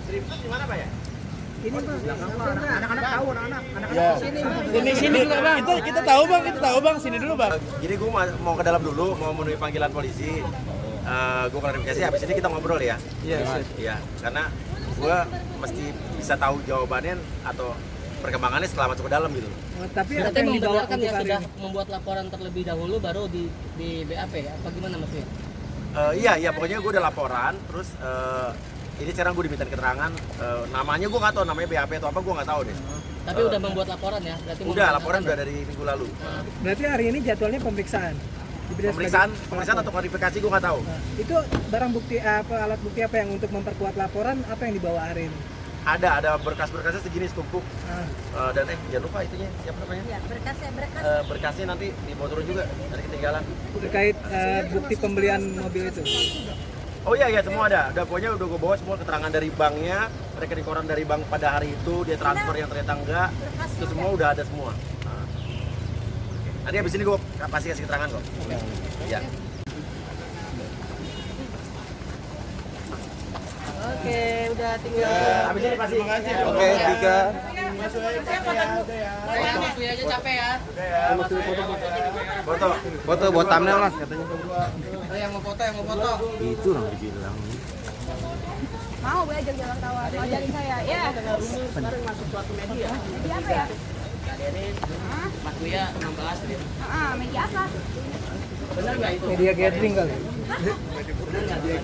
Di mana Pak ya? Ini Bang, anak-anak tahu, anak-anak Ya. sini juga Bang. Kita tahu bang, sini dulu bang. Jadi gue mau ke dalam dulu, mau memenuhi panggilan polisi. Gue klarifikasi, habis ini kita ngobrol ya. Iya. Karena gue mesti bisa tahu jawabannya atau perkembangannya setelah masuk ke dalam gitu. Tapi berarti apa yang dibawa membenarkan ya untuk sudah hari membuat laporan terlebih dahulu baru di BAP ya? Apa gimana maksudnya? Iya, pokoknya gue udah laporan, terus ini sekarang gue diminta keterangan, namanya gue nggak tahu, namanya BAP atau apa gue nggak tahu deh. Tapi udah membuat laporan ya? Berarti Udah, laporan udah dari minggu lalu. Berarti hari ini jadwalnya pemeriksaan. Pemeriksaan atau klarifikasi gue nggak tahu. Nah, itu barang bukti apa, alat bukti apa yang untuk memperkuat laporan, apa yang dibawa hari ini? Ada berkas-berkasnya segini setumpuk. Dan jangan lupa itunya, siapa namanya? Ya, berkas. Berkasnya nanti dibawa turun juga, dari ketinggalan. Terkait bukti pembelian mobil itu. Oh iya, semua ada. Pokoknya udah gue bawa semua keterangan dari banknya, rekening koran dari bank pada hari itu, dia transfer yang ternyata enggak, itu semua udah ada semua. Nanti habis ini gue pasti kasih keterangan kok. Iya. Oke, udah tinggal. Habis ini pasti. Oke, Tiga. Masuk aja. Masuk aja capek ya. Foto buat thumbnail mas katanya. Yang mau foto. Itu orang dibilang. Mau gue ajak jalan kawan, mau ajarin saya. Ya. Sekarang masuk suatu media. Media apa ya? Ini Mas Buya 16 dia. Media apa? Benar nggak itu? Media gathering kali. Benar nggak dia?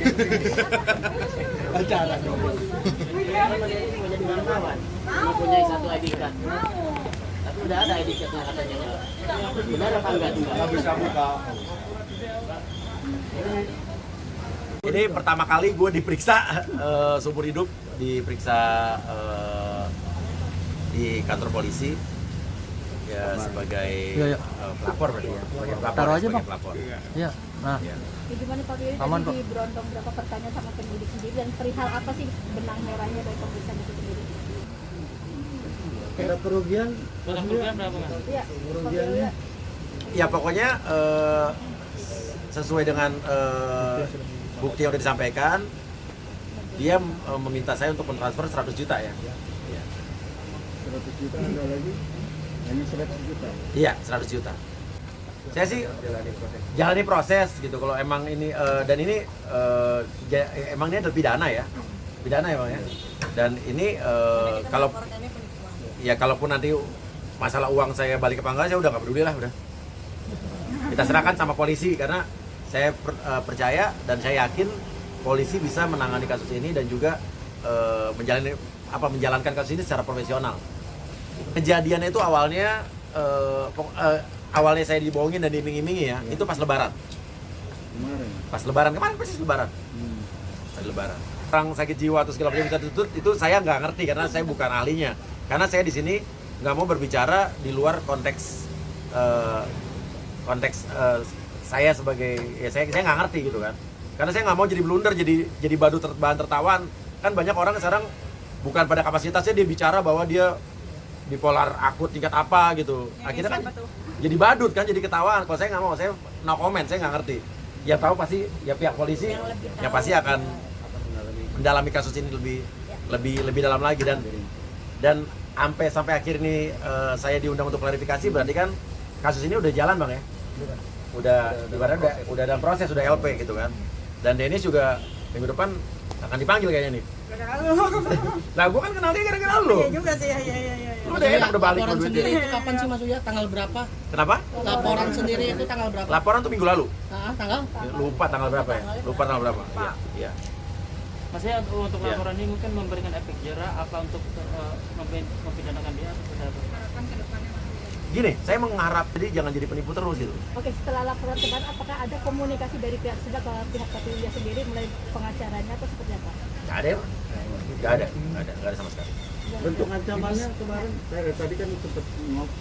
Acara. Mau jadi wartawan. Mempunyai satu ID card. Tapi udah ada ID cardnya katanya. Benar apa enggak? Nggak bisa buka. Ini pertama kali gue diperiksa seumur hidup, diperiksa di kantor polisi ya sebagai pelapor berarti ya. Taruh aja, Bang. Pelapor. Iya. Nah, Ya, gimana Pak Billy Aman, tadi di Berondong berapa pertanyaan sama penyidik sendiri dan perihal apa sih benang merahnya dari pemeriksaan itu sendiri? ada kerugian berapa Mas? Iya. Kerugiannya? Ya pokoknya sesuai dengan bukti yang udah disampaikan, dia meminta saya untuk mentransfer 100 juta ya. 100 juta ada lagi? Hanya 100 juta? Iya, 100 juta. Saya sih jalani proses gitu. Kalau emang ini dan ini emang ini adalah pidana ya, Bang ya. Dan ini kalau ya kalaupun nanti masalah uang saya balik ke pangkal, saya udah nggak peduli lah udah. Kita serahkan sama polisi karena saya percaya dan saya yakin polisi bisa menangani kasus ini dan juga menjalankan kasus ini secara profesional. Kejadiannya itu awalnya awalnya saya dibohongin dan diiming-imingi ya, itu pas lebaran. Kemarin persis lebaran. Pas lebaran. Orang sakit jiwa atau segala macam bisa tutup itu saya nggak ngerti karena saya bukan ahlinya. Karena saya di sini nggak mau berbicara di luar konteks saya sebagai saya nggak ngerti gitu kan. Karena saya nggak mau jadi blunder, jadi bahan tertawan. Kan banyak orang sekarang bukan pada kapasitasnya dia bicara bahwa dia bipolar akut tingkat apa gitu. Akhirnya kan jadi badut kan, jadi ketawaan. Kalau saya nggak mau, saya no comment, saya nggak ngerti. Ya tahu pasti ya pihak polisi yang pasti akan mendalami kasus ini lebih dalam lagi dan sampai akhir ini saya diundang untuk klarifikasi, berarti kan kasus ini udah jalan Bang ya. Udah dalam proses, udah LP gitu kan. Dan Dennis juga minggu depan akan dipanggil kayaknya nih. Nah, gue kan kenal dia gara-gara lu. Iya juga sih, iya. Lu udah enak udah balik Laporan lu sendiri duitnya. itu kapan sih Mas Buya? Tanggal berapa? Kenapa? Laporan sendiri itu tanggal berapa? Laporan tuh minggu lalu. Tanggal? Lupa tanggal berapa ya? Iya. Maksudnya untuk Iya. laporan ini mungkin memberikan efek jerah apa untuk mempidanakan dia atau seperti apa? Gini, saya mengharap jadi jangan jadi penipu terus gitu. Oke, setelah laporan kemarin apakah ada komunikasi dari pihak sudah ke pihak Kapolri sendiri mulai pengacaranya atau seperti apa? Nggak ada ya? Nggak ada sama sekali. Bentuk ancamannya kemarin, saya tadi kan sempat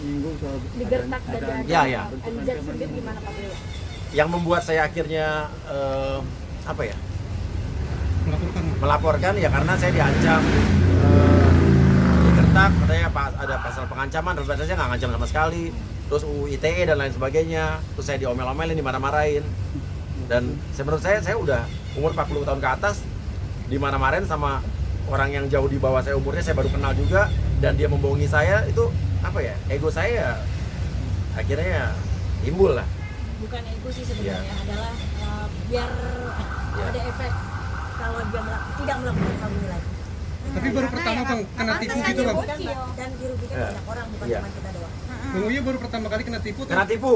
menyinggung soal Digertak dan ada Ya, ya. Anjak sendiri gimana Pak Billy? Yang membuat saya akhirnya melaporkan ya karena saya diancam digertak, katanya ada pasal pengancaman, dan saya nggak ngancam sama sekali, terus UU ITE dan lain sebagainya, terus saya diomel-omelin, dimarah-marahin, dan menurut saya udah umur 40 tahun ke atas, di mana-mana sama orang yang jauh di bawah saya umurnya, saya baru kenal juga, dan dia membohongi saya, itu apa ya, ego saya akhirnya ya timbul lah. Bukan ego sih sebenarnya, adalah biar ada efek kalau dia tidak melakukan hal ini lagi. Tapi baru pertama Bang kena tipu gitu Bang. Dan dirugikan banyak orang, bukan cuma kita doang. Bang Uya baru pertama kali kena tipu tuh. Kena tipu.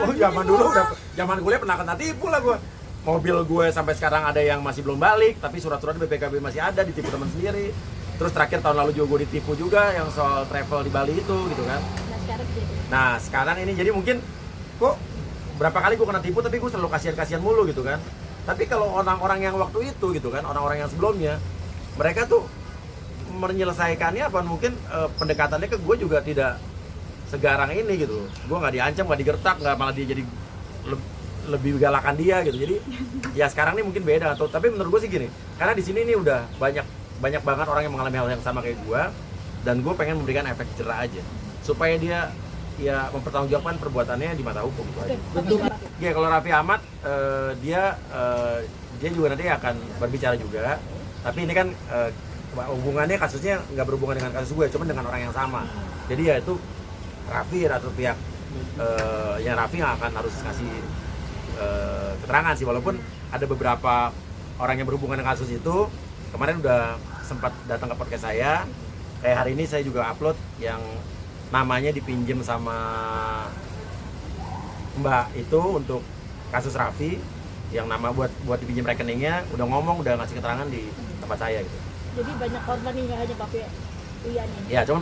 Oh, zaman dulu udah, zaman kuliah pernah kena tipu lah gue. Mobil gue sampai sekarang ada yang masih belum balik, tapi surat-surat BPKB masih ada, ditipu teman sendiri. Terus terakhir tahun lalu juga gue ditipu juga yang soal travel di Bali itu gitu kan. Nah sekarang ini jadi mungkin kok berapa kali gue kena tipu tapi gue selalu kasihan-kasihan mulu gitu kan. Tapi kalau orang-orang yang waktu itu gitu kan, orang-orang yang sebelumnya, mereka tuh menyelesaikannya apa mungkin pendekatannya ke gue juga tidak segarang ini gitu. Gue nggak diancam, nggak digertak, nggak malah dia jadi lebih galakan dia gitu. Jadi ya sekarang ini mungkin beda atau tapi menurut gue sih gini, karena di sini ini udah banyak banget orang yang mengalami hal yang sama kayak gue, dan gue pengen memberikan efek jerah aja supaya dia ya mempertanggungjawabkan perbuatannya di mata hukum gitu aja. Betul. Ya kalau Raffi Ahmad dia juga nanti akan berbicara juga, tapi ini kan hubungannya kasusnya nggak berhubungan dengan kasus gue, cuma dengan orang yang sama. Jadi ya itu Raffi atau pihak yang Raffi yang akan harus kasih keterangan sih, walaupun ada beberapa orang yang berhubungan dengan kasus itu kemarin udah sempat datang ke podcast saya. Kayak hari ini saya juga upload yang namanya dipinjem sama Mbak itu untuk kasus Raffi, yang nama buat dipinjam rekeningnya, udah ngomong, udah ngasih keterangan di tempat saya gitu. Jadi banyak korban nih, nggak hanya Pak Uya nih. Ya, cuman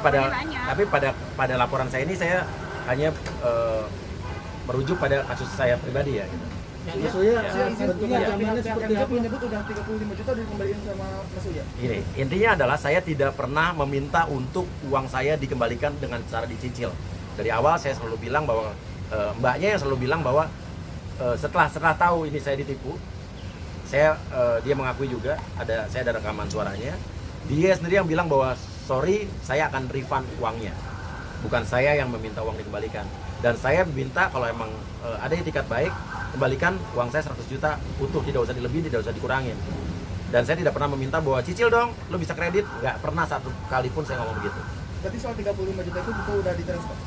pada laporan saya ini saya hanya merujuk pada kasus saya pribadi ya gitu. Mas Uya, bentuknya Iya. jaminannya seperti apa? Menyebut udah 35 juta dikembalikan sama Mas Uya. Gini, intinya adalah saya tidak pernah meminta untuk uang saya dikembalikan dengan cara dicicil. Dari awal saya selalu bilang bahwa mbaknya yang selalu bilang bahwa setelah tahu ini saya ditipu, dia mengakui juga, saya ada rekaman suaranya. Dia sendiri yang bilang bahwa sorry, saya akan refund uangnya, bukan saya yang meminta uang dikembalikan. Dan saya minta kalau emang ada etikat baik, kembalikan uang saya 100 juta utuh, tidak usah dilebihin, tidak usah dikurangin. Dan saya tidak pernah meminta bahwa cicil dong, lo bisa kredit, nggak pernah satu kali pun saya ngomong begitu. Berarti soal 35 juta itu udah ditransfer.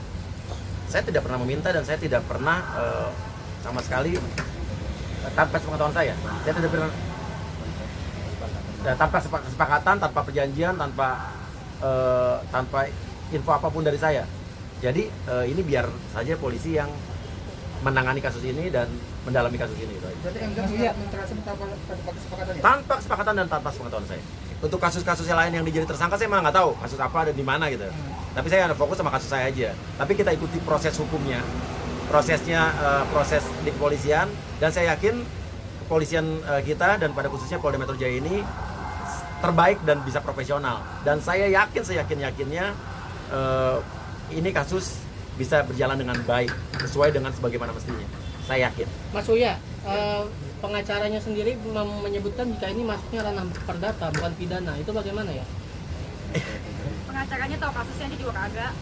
Saya tidak pernah meminta dan saya tidak pernah sama sekali tanpa sepengetahuan saya tidak pernah tanpa kesepakatan, tanpa perjanjian, tanpa info apapun dari saya. Jadi ini biar saja polisi yang menangani kasus ini dan mendalami kasus ini. Berarti Mas Uya mentransfer tanpa kesepakatan ya? Tanpa kesepakatan dan tanpa sepengetahuan saya. Untuk kasus-kasus yang lain yang dijadi tersangka saya malah nggak tahu kasus apa dan di mana gitu. Tapi saya ada fokus sama kasus saya aja. Tapi kita ikuti proses hukumnya, proses di kepolisian, dan saya yakin kepolisian kita dan pada khususnya Polda Metro Jaya ini terbaik dan bisa profesional. Dan saya yakinnya ini kasus bisa berjalan dengan baik sesuai dengan sebagaimana mestinya. Saya yakin. Mas Uya, pengacaranya sendiri menyebutkan jika ini masuknya ranah perdata bukan pidana, itu bagaimana ya? Pengacaranya tahu kasusnya dia juga kagak.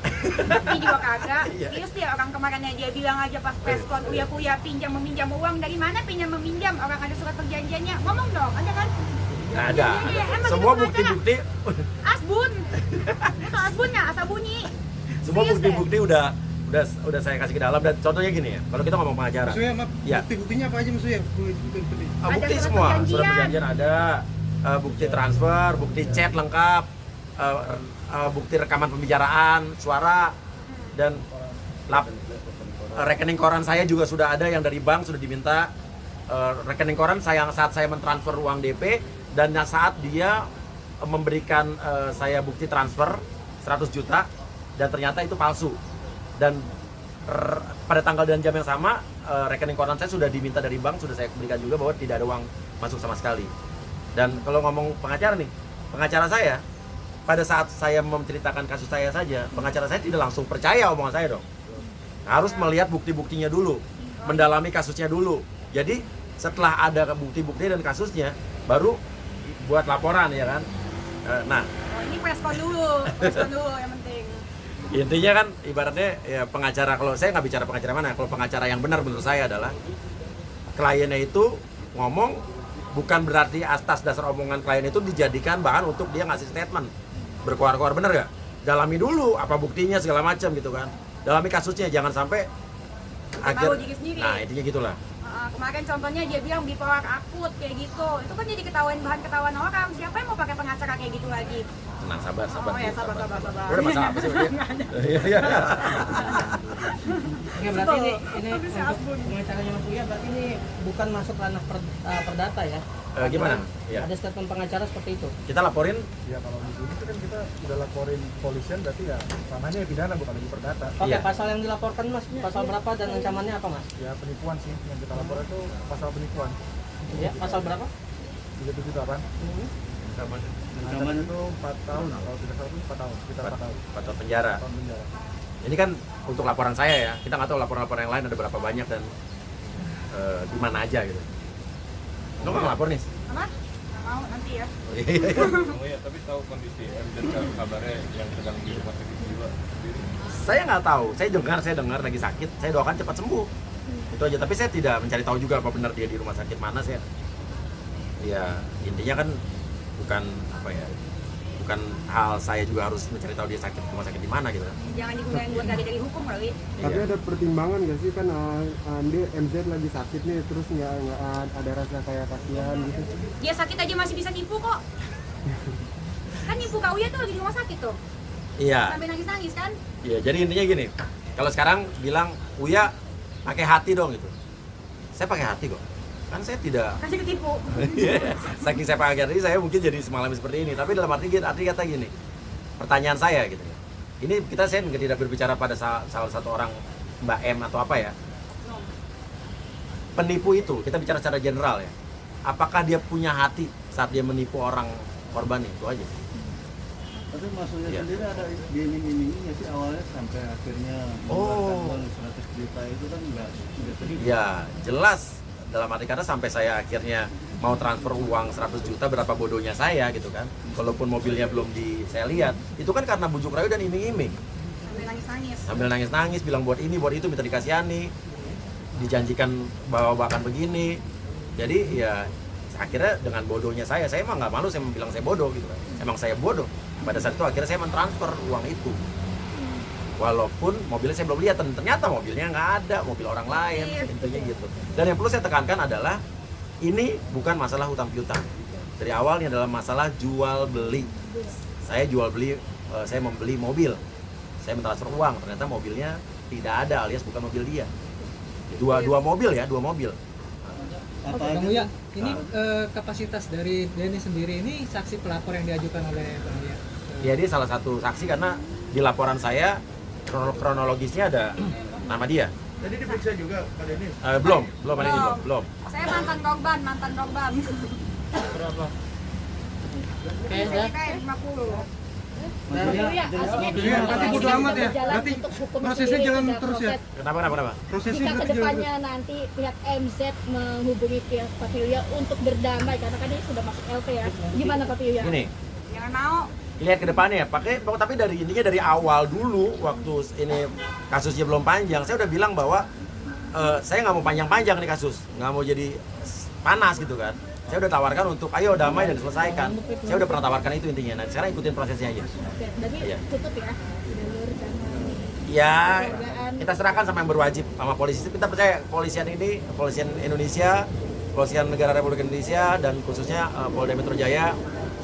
Dia juga kagak. Serius dia, orang kemarinnya dia bilang aja pas preskon Uya pinjam meminjam uang, dari mana pinjam meminjam? Orang ada surat perjanjiannya. Ngomong dong, ada kan? Nggak ada. Semua bukti-bukti Asbun. Itu asbunnya, asal bunyi. semua bukti-bukti udah saya kasih ke dalam. Dan contohnya gini ya, kalau kita ngomong pengacara. Mas Uya, maaf, Ya. bukti-buktinya apa aja Mas Uya? Bukti surat semua, perjanjian. surat perjanjian ada, bukti transfer, bukti chat lengkap, bukti rekaman pembicaraan, suara, dan rekening koran saya juga sudah ada yang dari bank sudah diminta. Rekening koran saat saya mentransfer uang DP dan saat dia memberikan saya bukti transfer 100 juta dan ternyata itu palsu. Dan pada tanggal dan jam yang sama rekening koran saya sudah diminta dari bank, sudah saya berikan juga bahwa tidak ada uang masuk sama sekali. Dan kalau ngomong pengacara nih, pengacara saya pada saat saya menceritakan kasus saya saja, pengacara saya tidak langsung percaya omongan saya dong. Harus melihat bukti-buktinya dulu, mendalami kasusnya dulu. Jadi setelah ada bukti-bukti dan kasusnya, baru buat laporan ya kan. Nah, Ini preskon dulu yang penting. intinya kan ibaratnya ya pengacara, kalau saya nggak bicara pengacara mana, kalau pengacara yang benar menurut saya adalah kliennya itu ngomong bukan berarti atas dasar omongan klien itu dijadikan bahan untuk dia ngasih statement berkoar-koar, bener gak? Dalami dulu apa buktinya segala macam gitu kan, dalami kasusnya, jangan sampai Tahu diri sendiri. nah intinya gitulah. Kemarin contohnya dia bilang bipolar akut kayak gitu, itu kan jadi bahan ketahuan orang. Siapa yang mau pakai pengacara kayak gitu lagi? Tenang, sabar. Oh ya, sabar. Udah masalah apa sih dia? Iya. Oke, berarti ini untuk pengacaranya Mas Buya berarti ini bukan masuk ranah perdata ya? Gimana? Ya. Ada statement pengacara seperti itu. Kita laporin. Ya kalau di sini itu kan kita udah laporin polisian, berarti ya namanya pidana bukan lagi perdata. Oke, Iya. pasal yang dilaporkan Mas, pasal berapa dan ancamannya apa Mas? Ya penipuan sih yang kita laporin itu pasal penipuan. Ya, pasal berapa? 378. Ancaman itu 4 tahun, kalau tidak salah itu 4 tahun, sekitar 4 tahun. 4 tahun penjara. Tahun penjara. Ini kan untuk laporan saya ya. Kita nggak tahu laporan-laporan yang lain ada berapa banyak dan di mana aja gitu. Lo nggak ngelapor nih? Apa? Nggak mau nanti ya. Oh iya, tapi tahu kondisi MZ kabarnya yang sedang di rumah sakit jiwa sendiri. Saya nggak tahu. Saya dengar lagi sakit. Saya doakan cepat sembuh. Itu aja. Tapi saya tidak mencari tahu juga apa benar dia di rumah sakit mana. Saya ya intinya kan bukan hal saya juga harus mencari tahu dia sakit rumah sakit di mana gitu. Jangan digunakan buat lari dari hukum kali. Tapi Iya. ada pertimbangan nggak sih kan dia MZ lagi sakit nih, terus nggak ada rasa kayak kasihan gitu? Dia sakit aja masih bisa nipu kok. Kan nipu Kak Uya tuh lagi di rumah sakit tuh. Iya. Sampai nangis-nangis kan? Iya. Jadi intinya gini. Kalau sekarang bilang Uya pakai hati dong gitu. Saya pakai hati kok. Kan saya tidak Kasih ketipu. saking saya pakai hati saya mungkin jadi semalam seperti ini. Tapi dalam arti kata gini. Pertanyaan saya gitu ya. Ini saya tidak berbicara pada salah satu orang Mbak M atau apa ya. Penipu itu kita bicara secara general ya. Apakah dia punya hati saat dia menipu orang korban itu aja. Tapi maksudnya Iya. sendiri ada diiming-iminginya sih awalnya sampai akhirnya Oh. uang 100 juta itu kan nggak terima. Ya jelas dalam arti kata sampai saya akhirnya mau transfer uang 100 juta berapa bodohnya saya gitu kan. Walaupun mobilnya belum saya lihat, itu kan karena bujuk rayu dan iming-iming. Sampai nangis-nangis. Sambil nangis-nangis bilang buat ini, buat itu, minta dikasihani. Dijanjikan bahkan begini. Jadi ya akhirnya dengan bodohnya saya emang nggak malu saya bilang saya bodoh gitu kan. Emang saya bodoh. Pada saat itu akhirnya saya mentransfer uang itu. Walaupun mobilnya saya belum lihat, dan ternyata mobilnya nggak ada, mobil orang lain, intinya gitu. Dan yang perlu saya tekankan adalah ini bukan masalah hutang piutang. Dari awal ini adalah masalah jual beli. Saya jual beli, saya membeli mobil, saya mentransfer uang, ternyata mobilnya tidak ada, alias bukan mobil dia. Dua mobil ya, dua mobil. Oke, Bang Uya, ini kapasitas dari Denny sendiri ini saksi pelapor yang diajukan oleh Bang Uya. Ya dia salah satu saksi karena di laporan saya kronologisnya ada nama dia. Jadi diperiksa juga Pak Denny? Belum ada ini belum. Saya mantan korban. Berapa? Oke, Saya dah. kayak 50. Iya, aslinya Iya, berarti bodo amat ya. berjalan Berarti untuk hukum prosesnya sendiri, jalan tidak terus ya? proses. Kenapa? Prosesnya Jika berarti jalan kedepannya nanti pihak MZ menghubungi pihak Papilia untuk berdamai, karena kan ini sudah masuk LP ya. Gimana Papilia? Gini, Jangan mau. lihat ke depannya ya. Tapi intinya dari awal dulu waktu ini kasusnya belum panjang, saya udah bilang bahwa saya nggak mau panjang-panjang nih kasus, nggak mau jadi panas gitu kan. Saya udah tawarkan untuk ayo damai dan selesaikan. Saya udah pernah tawarkan itu intinya. Nah sekarang ikutin prosesnya aja. Oke, berarti Iya. tutup ya jalur damai. Ya kita serahkan sama yang berwajib, sama polisi. Kita percaya kepolisian ini, kepolisian Indonesia, kepolisian negara Republik Indonesia dan khususnya Polda Metro Jaya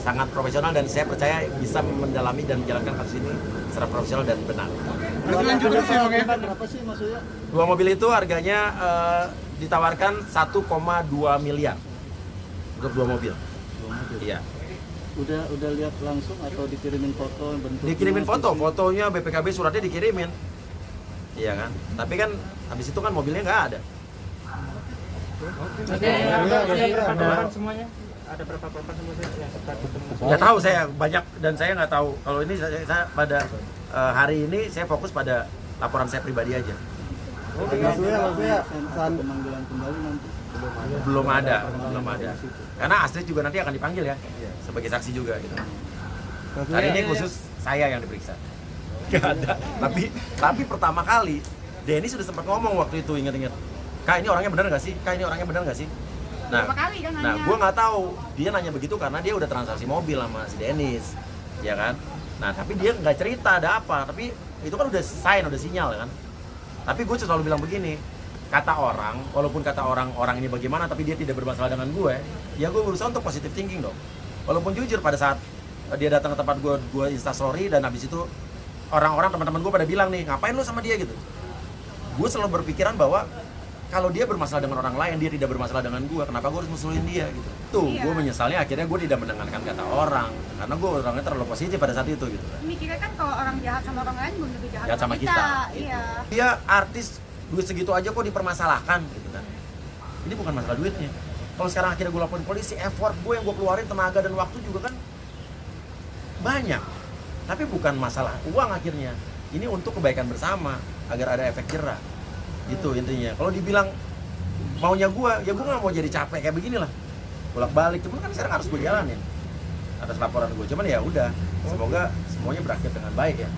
sangat profesional dan saya percaya bisa mendalami dan menjalankan kasus ini secara profesional dan benar. lanjut terus ya Bang ya? Berapa sih maksudnya? Dua mobil itu harganya ditawarkan 1,2 miliar untuk dua mobil. Iya. Udah lihat langsung atau dikirimin foto bentuknya? Dikirimin fotonya BPKB suratnya dikirimin. Iya kan? Tapi kan habis itu kan mobilnya nggak ada. Oke, ada semuanya? Ada berapa korban semuanya yang sempat ketemu? Nggak tahu saya banyak dan saya nggak tahu. Kalau ini saya pada hari ini saya fokus pada laporan saya pribadi aja. Maksudnya pemanggilan kembali nanti? Belum ada. Karena Astrid juga nanti akan dipanggil ya sebagai saksi juga gitu. Hari ini khusus saya yang diperiksa. Nggak ada. Tapi pertama kali Denny sudah sempat ngomong waktu itu, ingat-ingat. Kak ini orangnya benar nggak sih? Berapa kali kan Nah, nanya. gue nggak tahu dia nanya begitu karena dia udah transaksi mobil sama si Dennis, ya kan? Nah, tapi dia nggak cerita ada apa, tapi itu kan udah sign, udah sinyal kan? Tapi gue selalu bilang begini, kata orang, walaupun kata orang ini bagaimana, tapi dia tidak bermasalah dengan gue, ya gue berusaha untuk positive thinking dong. Walaupun jujur pada saat dia datang ke tempat gue instastory dan habis itu orang-orang teman-teman gue pada bilang nih, ngapain lu sama dia gitu? Gue selalu berpikiran bahwa kalau dia bermasalah dengan orang lain, dia tidak bermasalah dengan gue, kenapa gue harus musuhin dia gitu? Tuh, Iya. gue menyesalnya akhirnya gue tidak mendengarkan kata orang, karena gue orangnya terlalu positif pada saat itu gitu. Mikirnya kan kalau orang jahat sama orang lain belum tentu jahat Jahat sama kita. Iya. Dia artis duit segitu aja kok dipermasalahkan gitu kan. Ini bukan masalah duitnya. Kalau sekarang akhirnya gue laporin polisi, effort gue yang gue keluarin, tenaga dan waktu juga kan banyak. Tapi bukan masalah uang akhirnya. Ini untuk kebaikan bersama agar ada efek jerah. Gitu intinya. Kalau dibilang maunya gue, ya gue nggak mau jadi capek kayak begini lah. Bolak-balik, cuman kan sekarang harus gue jalanin atas laporan gue. Cuman ya udah, semoga semuanya berakhir dengan baik ya.